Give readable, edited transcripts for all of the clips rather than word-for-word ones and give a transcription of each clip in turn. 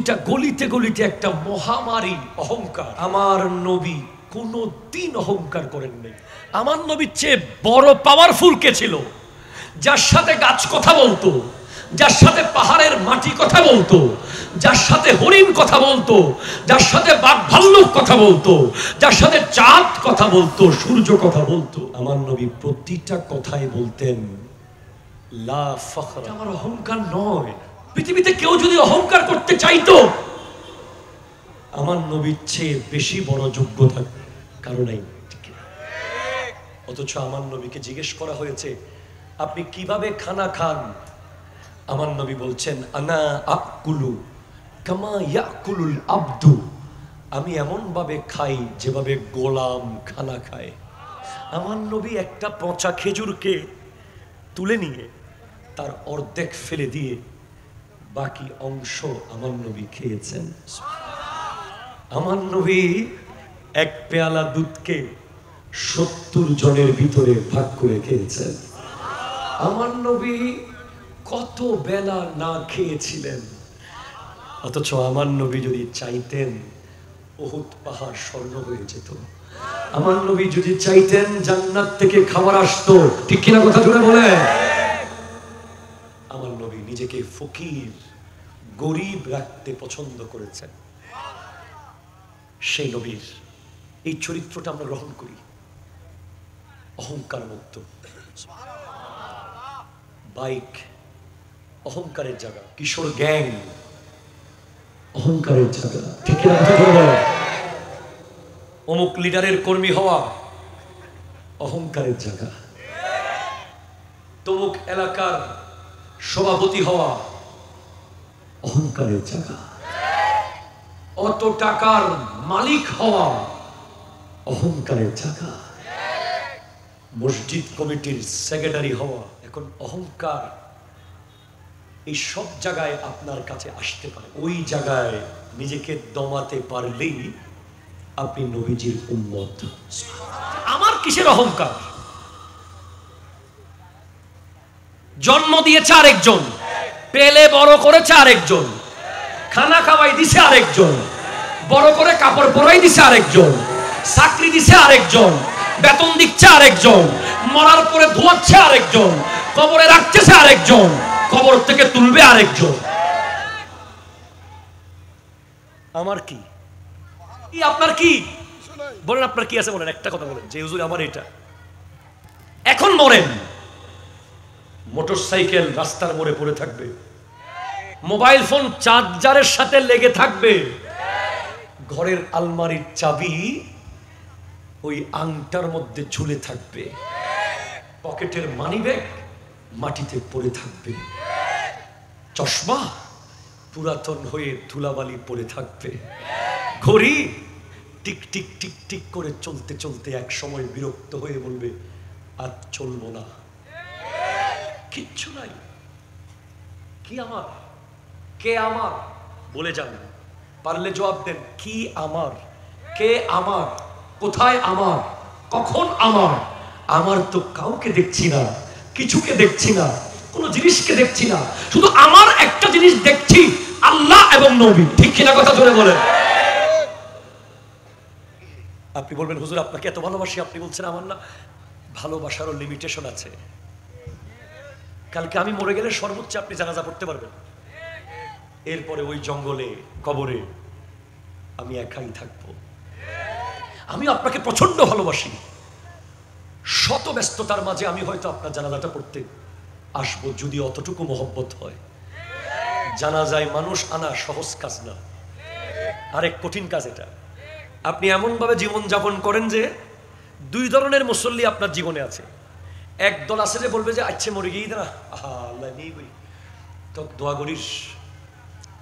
প্রতিটা গলিতে গলিতে একটা মহামারী অহংকার। আমার নবী কোনদিন অহংকার করেন নাই। আমার নবীর চেয়ে বড় পাওয়ারফুল কে ছিল? যার সাথে গাছ কথা বলতো, যার সাথে পাহাড়ের মাটি কথা বলতো, যার সাথে হরিণ কথা বলতো, যার সাথে বাঘ ভাল্লুক কথা বলতো, যার সাথে চাঁদ কথা বলতো, সূর্য কথা বলতো। আমার নবী প্রতিটা কথাই বলতেন লা ফখর, আমার অহংকার নয়। পৃথিবীতে কেউ যদি অহংকার করতে চাইতো, আমার নবীর চেয়ে বেশি বড় যোগ্যতা কারো নাই। অথচ আমার নবীকে জিজ্ঞেস করা হয়েছে আপনি কিভাবে খানা খান? আমার নবী বলছেন আনা আকুলু কামা ইয়াকুলুল আবদু, আমি এমন ভাবে খাই যেভাবে গোলাম খানা খায়। আমার নবী একটা পচা খেজুরকে তুলে নিয়ে তার অর্ধেক ফেলে দিয়ে বাকি অংশ আমার নবী খেয়েছেন। আমার নবী এক পেয়ালা দুধকে 70 জনের ভিতরে ভাগ করে খেয়েছেন। আমার নবী কত বেলা না খেয়েছিলেন, অথচ আমার নবী যদি চাইতেন উহুদ পাহাড় স্বর্ণ হয়ে যেত। আমার নবী যদি চাইতেন জান্নাত থেকে খাবার আসতো। ঠিক কিনা কথা জোরে বলে? আমার নবী নিজেকে ফকির গরিব রাখতে পছন্দ করেছেন। সেই নবীর এই চরিত্রটা আমরা গ্রহণ করি, অহংকার মুক্ত। বাইক অহংকারের জায়গা, কিশোর গ্যাং অহংকারের জায়গা। ঠিক কিনা কথা বলো? অমুক লিডারের কর্মী হওয়া অহংকারের জায়গা, তমুক এলাকার সভাপতি হওয়া অহংকারের জায়গা, অত টাকার মালিক হওয়া অহংকারের জায়গা, মসজিদ কমিটির সেক্রেটারি হওয়া এখন অহংকার। এই সব জায়গায় আপনার কাছে আসতে পারে। ওই জায়গায় নিজেকে দমাতে পারলেই আপনি নবীজির উম্মত। আমার কিসের অহংকার? জন্ম দিয়েছে আরেকজন, পেলে বড় করেছে আরেকজন, খানা খাওয়াই দিছে আরেকজন, বড় করে কাপড় পরাই দিছে আরেকজন, চাকরি দিছে আরেকজন, বেতন দিচ্ছে আরেকজন, মরার পরে ধোয়াচ্ছে আরেকজন, কবরে রাখতেছে আরেকজন, কবর থেকে তুলবে আরেকজন। আমার কি? আপনার কি? বলেন আপনার কি আছে? বলেন একটা কথা বলেন যে হুজুর আমার এটা। এখন মরেন, মোটরসাইকেল রাস্তার মোড়ে পড়ে থাকবে, মোবাইল ফোন চার্জারের সাথে লেগে থাকবে, ঘরের আলমারির চাবি ওই আংটার মধ্যে ঝুলে থাকবে, পকেটের মানিব্যাগ মাটিতে পড়ে থাকবে, চশমা পুরাতন হয়ে ধুলাবালি পড়ে থাকবে, ঘড়ি টিক টিক টিক টিক করে চলতে চলতে এক সময় বিরক্ত হয়ে বলবে আর চলবো না, কিচ্ছু নাই। কি আমার? কে আমার? বলে যান, পারলে জবাব দেন। কি আমার? কে আমার? কোথায় আমার? কখন আমার? আমার তো কাউকে দেখছি না, কিছুকে দেখছি না, কোনো জিনিসকে দেখছি না, শুধু আমার একটা জিনিস দেখছি, আল্লাহ এবং নবী। ঠিক কিনা কথা জোরে বলেন। আপনি বলবেন হুজুর আপনাকে এত ভালোবাসি, আপনি বলছেন আমার না। ভালোবাসারও লিমিটেশন আছে। কালকে আমি মরে গেলে সর্বোচ্চ আপনি জানাজা পড়তে পারবেন, এরপরে ওই জঙ্গলে কবরে আমি একাই থাকবো। আমি আপনাকে প্রচন্ড ভালোবাসি, শত ব্যস্ততার মাঝে আমি হয়তো আপনার জানাজাটা পড়তে আসবো, যদি অতটুকু মহব্বত হয়। জানাজায় মানুষ আনা সহজ কাজ না, আরেক কঠিন কাজ এটা। আপনি এমন ভাবে জীবন যাপন করেন যে দুই ধরনের মুসল্লি আপনার জীবনে আছে। এক দল আছে যে বলবে যে আচ্ছা মরে গিয়ে না, আহা আল্লাহ নেই বই তো দোয়া করিস,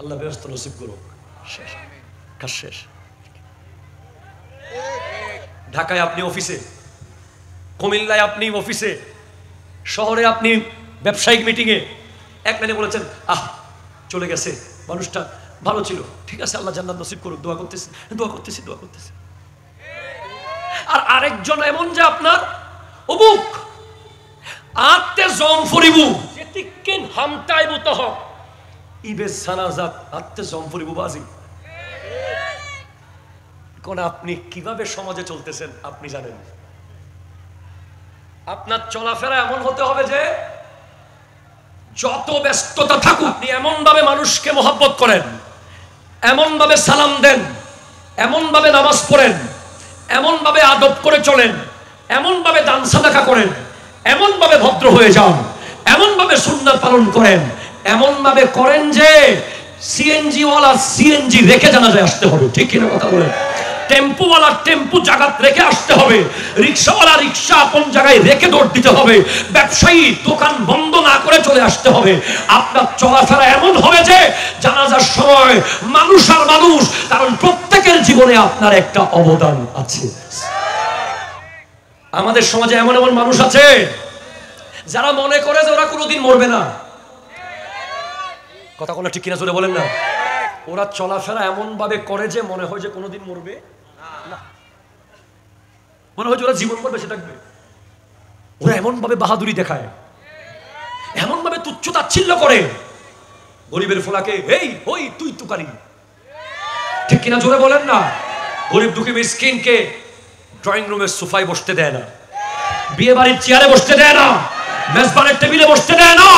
আল্লাহ ব্যবস্থা নসিব করুক, শেষ কাজ শেষ। ঢাকায় আপনি অফিসে, কুমিল্লায় আপনি অফিসে, শহরে আপনি ব্যবসায়িক মিটিংয়ে, এক লাইনে বলেছেন আহ চলে গেছে, মানুষটা ভালো ছিল, ঠিক আছে আল্লাহ জান্নাত নসিব করুক, দোয়া করতেছি দোয়া করতেছি দোয়া করতেছি। আর আরেকজন এমন যে আপনার অবুক আত্মে জম ফরিবু যেতিকেন হামতাইবু তহ ইবে জানাজাত আত্মে জমপুরি বুবাজি। কোন আপনি কিভাবে সমাজে চলতেছেন আপনি জানেন। আপনার চলাফেরা এমন হতে হবে যে যত ব্যস্ততা থাকুক আপনি এমন ভাবে মানুষকে মহব্বত করেন, এমন ভাবে সালাম দেন, এমন ভাবে নামাজ পড়েন, এমন ভাবে আদব করে চলেন, এমন ভাবে দান সাদাকা করেন, এমন ভাবে ভদ্র হয়ে যান, এমন ভাবে সুন্নাত পালন করেন, এমন ভাবে করেন যে সিএনজি ওয়ালা সিএনজি রেখে জানাজায় আসতে হবে। ঠিক কিনা কথা বলেন? টেম্পুওয়ালা টেম্পু জায়গা রেখে আসতে হবে, রিক্সাওয়ালা রিক্সা আপন জায়গায় রেখে দৌড় দিতে হবে, ব্যবসায়ী দোকান বন্ধ না করে চলে আসতে হবে। আপনার চলাফেরা এমন হবে যে জানাজার সময় মানুষ আর মানুষ, কারণ প্রত্যেকের জীবনে আপনার একটা অবদান আছে। আমাদের সমাজে এমন এমন মানুষ আছে যারা মনে করে যে ওরা কোনোদিন মরবে না। কথা বলা ঠিক কিনা জোরে বলেন না? ওরা চলাফেরা এমন ভাবে করে যে মনে হয় যে কোনোদিন মরবে না, মনে হয় যে ওরা জীবন করবে সে থাকবে। ওরা এমন ভাবে বাহাদুরি দেখায়, এমন ভাবে তুচ্ছ তাচ্ছিল্য করে গরিবের ফোলাকে, এই ওই তুই তুকারি। ঠিক কিনা জোরে বলেন না? গরিব দুঃখী মিসকিনকে ড্রয়িং রুমের সোফায় বসতে দেয় না, বিয়ে বাড়ির চেয়ারে বসতে দেয় না, মেজবানের টেবিলে বসতে দেয় না,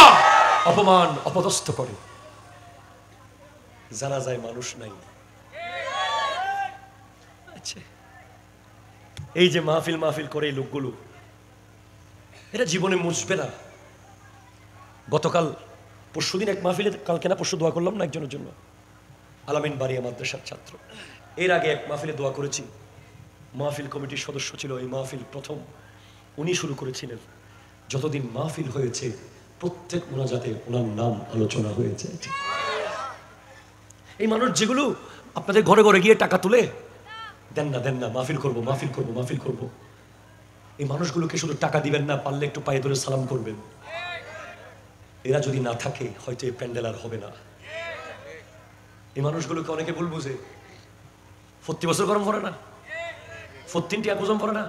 অপমান অপদস্থ করে। জানা যায় মানুষ নাই। আচ্ছা, এই যে মাহফিল মাহফিল করে এই লোকগুলো, এরা জীবনে মুছবে না। গতকাল পরশুদিন এক মাহফিলে, কালকে না পরশু দোয়া করলাম না একজনের জন্য, আলামিন বাড়িয়া মাদ্রাসার ছাত্র। এর আগে এক মাহফিলে দোয়া করেছি, মাহফিল কমিটির সদস্য ছিল। এই মাহফিল প্রথম উনি শুরু করেছিলেন। যতদিন মাহফিল হয়েছে প্রত্যেক মোনাজাতে ওনার নাম আলোচনা হয়েছে। এই মানুষ যেগুলো আপনাদের ঘরে ঘরে গিয়ে টাকা তুলে দেন না দেন না, মাহফিল করবো মাহফিল করবো মাহফিল করবো, এই মানুষগুলোকে শুধু টাকা দিবেন না, পারলে একটু পায়ে ধরে সালাম করবেন। এরা যদি না থাকে হয়তো এই প্যান্ডেল আর হবে না। এই মানুষগুলোকে অনেকে ভুল বুঝে, প্রতি বছর গরম পড়ে না, 14 টিয়া গজম পড়ে না,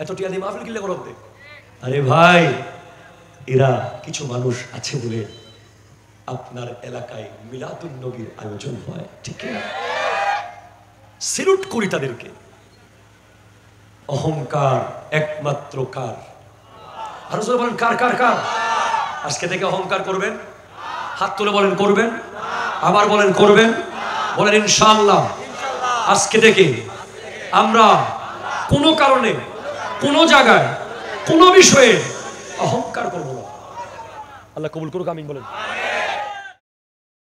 এত টিয়া দিয়ে মাহফিল কিনলে গরম দে। আরে ভাই, এরা কিছু মানুষ আছে বলে আপনার এলাকায় মিলাদুন নবীর আয়োজন হয়। ঠিক না? সেলুট করি তাদেরকে। অহংকার একমাত্র কার? আরো জোরে বলেন, কার কার কার? আজকে থেকে অহংকার করবেন? হাত তুলে বলেন করবেন। আবার বলেন করবেন। বলেন ইনশাআল্লাহ। আজকে থেকে আমরা কোনো কারণে, কোনো জায়গায়, কোনো বিষয়ে অহংকার করব না। আল্লাহ কবুল করুক, আমিন বলেন।